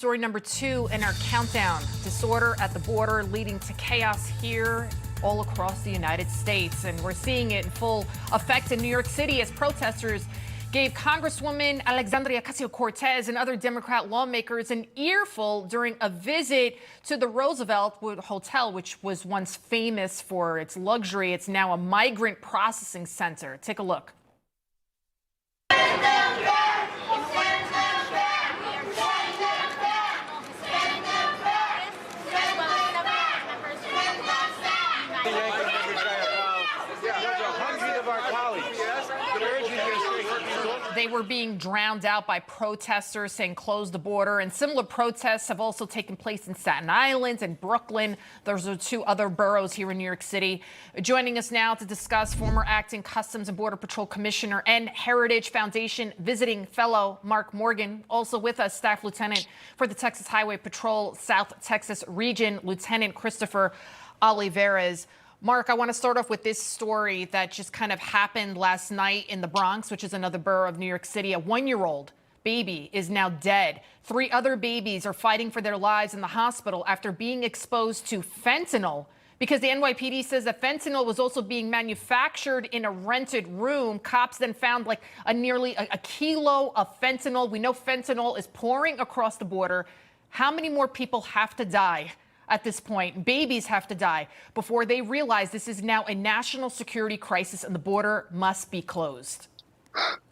Story number 2 in our countdown. Disorder at the border leading to chaos here all across the United States. And we're seeing it in full effect in New York City as protesters gave Congresswoman Alexandria Ocasio-Cortez and other Democrat lawmakers an earful during a visit to the Roosevelt Hotel, which was once famous for its luxury. It's now a migrant processing center. Take a look. They were being drowned out by protesters saying close the border, and similar protests have also taken place in Staten Island and Brooklyn. Those are 2 other boroughs here in New York City. Joining us now to discuss, former acting Customs and Border Patrol Commissioner and Heritage Foundation visiting fellow Mark Morgan. Also with us, Staff Lieutenant for the Texas Highway Patrol South Texas Region, Lieutenant Christopher Olivarez. Mark, I want to start off with this story that just kind of happened last night in the Bronx, which is another borough of New York City. A 1-year-old baby is now dead. 3 other babies are fighting for their lives in the hospital after being exposed to fentanyl, because the NYPD says that fentanyl was also being manufactured in a rented room. Cops then found like nearly a kilo of fentanyl. We know fentanyl is pouring across the border. How many more people have to die at this point? Babies have to die before they realize this is now a national security crisis and the border must be closed?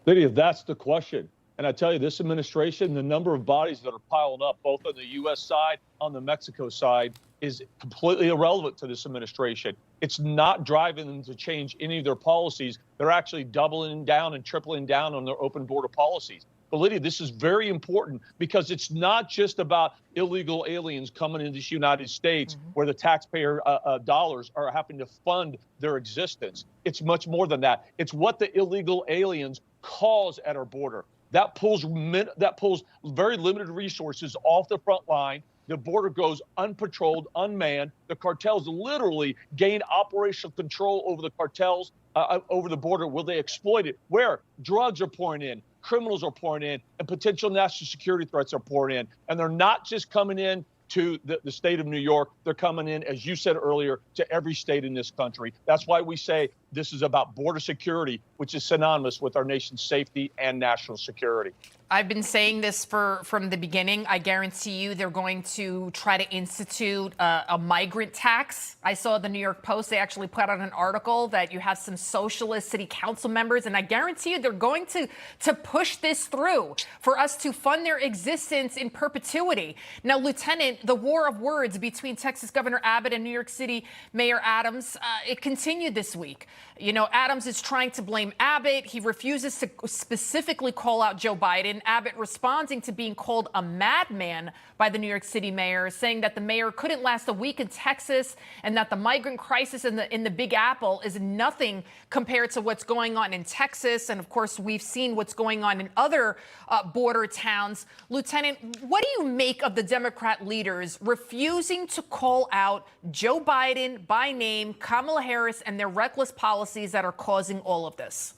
Lydia, that's the question. And I tell you, this administration, the number of bodies that are piling up, both on the U.S. side, on the Mexico side, is completely irrelevant to this administration. It's not driving them to change any of their policies. They're actually doubling down and tripling down on their open border policies. But Lydia, this is very important because it's not just about illegal aliens coming into the United States where the taxpayer dollars are having to fund their existence. It's much more than that. It's what the illegal aliens cause at our border. That pulls very limited resources off the front line. The border goes unpatrolled, unmanned. The cartels literally gain operational control over the cartels, over the border. Will they exploit it? Where? Drugs are pouring in. Criminals are pouring in, and potential national security threats are pouring in. And they're not just coming in to the state of New York. They're coming in, as you said earlier, to every state in this country. That's why we say this is about border security, which is synonymous with our nation's safety and national security. I've been saying this from the beginning. I guarantee you they're going to try to institute a migrant tax. I saw the New York Post. They actually put out an article that you have some socialist city council members, and I guarantee you they're going to push this through for us to fund their existence in perpetuity. Now, Lieutenant, the war of words between Texas Governor Abbott and New York City Mayor Adams, it continued this week. You know, Adams is trying to blame Abbott. He refuses to specifically call out Joe Biden. Abbott responding to being called a madman by the New York City mayor, saying that the mayor couldn't last a week in Texas and that the migrant crisis in the Big Apple is nothing compared to what's going on in Texas. And of course, we've seen what's going on in other border towns. Lieutenant, what do you make of the Democrat leaders refusing to call out Joe Biden by name, Kamala Harris, and their reckless policies that are causing all of this?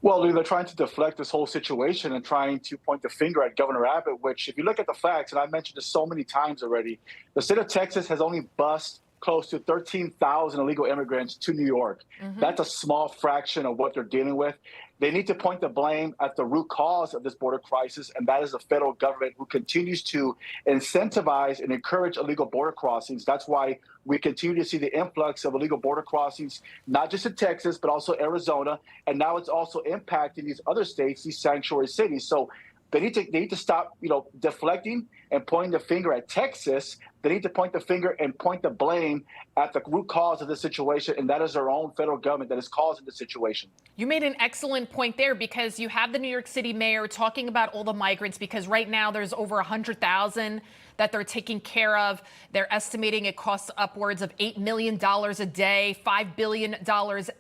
Well, they're trying to deflect this whole situation and trying to point the finger at Governor Abbott, which, if you look at the facts, and I've mentioned this so many times already, the state of Texas has only bused close to 13,000 illegal immigrants to New York. That's a small fraction of what they're dealing with. They need to point the blame at the root cause of this border crisis, and that is the federal government, who continues to incentivize and encourage illegal border crossings. That's why we continue to see the influx of illegal border crossings, not just in Texas, but also Arizona. And now it's also impacting these other states, these sanctuary cities. So they need to stop, deflecting and pointing the finger at Texas. They need to point the finger and point the blame at the root cause of the situation, and that is our own federal government that is causing the situation. You made an excellent point there, because you have the New York City mayor talking about all the migrants, because right now there's over 100,000 that they're taking care of. They're estimating it costs upwards of $8 million a day, $5 billion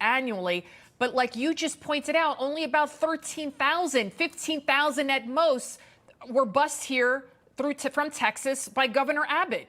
annually. But like you just pointed out, only about 13,000, 15,000 at most were bused here from Texas by Governor Abbott.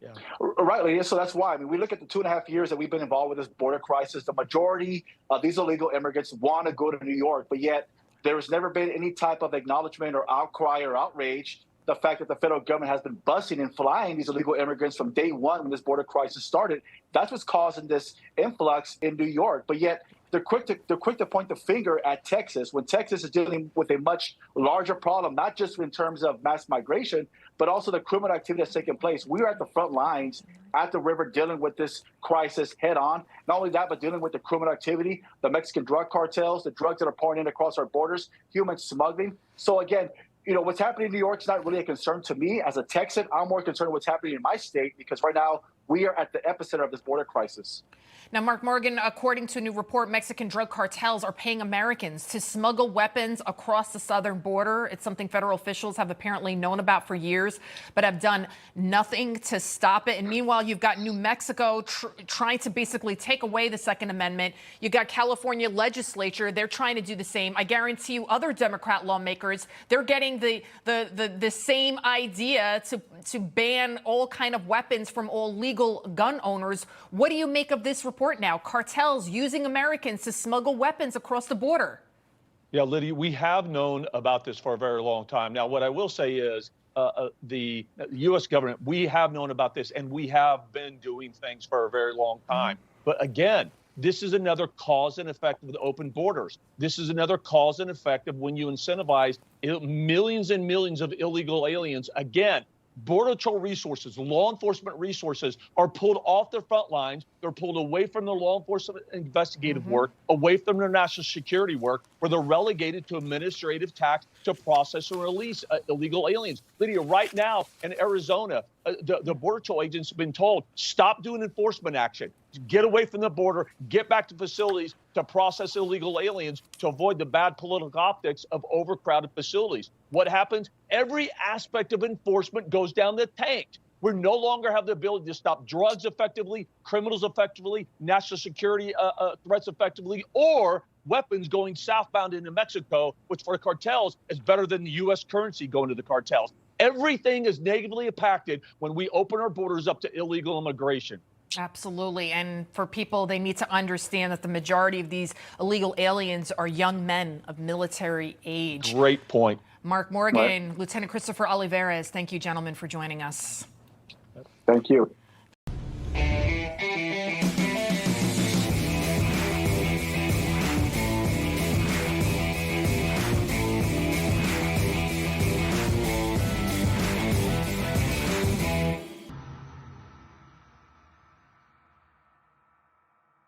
Yeah. Right, Leah. So that's why. I mean, we look at the 2.5 years that we've been involved with this border crisis. The majority of these illegal immigrants want to go to New York, but yet There has never been any type of acknowledgement or outcry or outrage. The fact that the federal government has been busing and flying these illegal immigrants from day one when this border crisis started, that's what's causing this influx in New York. But yet they're quick to point the finger at Texas when Texas is dealing with a much larger problem, not just in terms of mass migration, but also the criminal activity that's taking place. We are at the front lines at the river dealing with this crisis head on. Not only that, but dealing with the criminal activity, the Mexican drug cartels, the drugs that are pouring in across our borders, human smuggling. So again, what's happening in New York is not really a concern to me as a Texan. I'm more concerned with what's happening in my state because right now we are at the epicenter of this border crisis. Now, Mark Morgan, according to a new report, Mexican drug cartels are paying Americans to smuggle weapons across the southern border. It's something federal officials have apparently known about for years, but have done nothing to stop it. And meanwhile, you've got New Mexico trying to basically take away the Second Amendment. You got California legislature. They're trying to do the same. I guarantee you other Democrat lawmakers, they're getting the same idea to ban all kind of weapons from all legal gun owners. What do you make of this report now? Cartels using Americans to smuggle weapons across the border. Yeah, Lydia, we have known about this for a very long time. Now, what I will say is the U.S. government, we have known about this and we have been doing things for a very long time. But again, this is another cause and effect of the open borders. This is another cause and effect of when you incentivize millions and millions of illegal aliens. Again, Border Patrol resources, law enforcement resources are pulled off their front lines. They're pulled away from their law enforcement investigative work, away from their national security work, where they're relegated to administrative tasks to process and release illegal aliens. Lydia, right now in Arizona, the Border Patrol agents have been told, stop doing enforcement action. Get away from the border, get back to facilities to process illegal aliens to avoid the bad political optics of overcrowded facilities. What happens? Every aspect of enforcement goes down the tank. We no longer have the ability to stop drugs effectively, criminals effectively, national security threats effectively, or weapons going southbound into Mexico, which for the cartels is better than the U.S. currency going to the cartels. Everything is negatively impacted when we open our borders up to illegal immigration. Absolutely. And for people, they need to understand that the majority of these illegal aliens are young men of military age. Great point. Mark Morgan, Lieutenant Christopher Olivarez, thank you, gentlemen, for joining us. Thank you.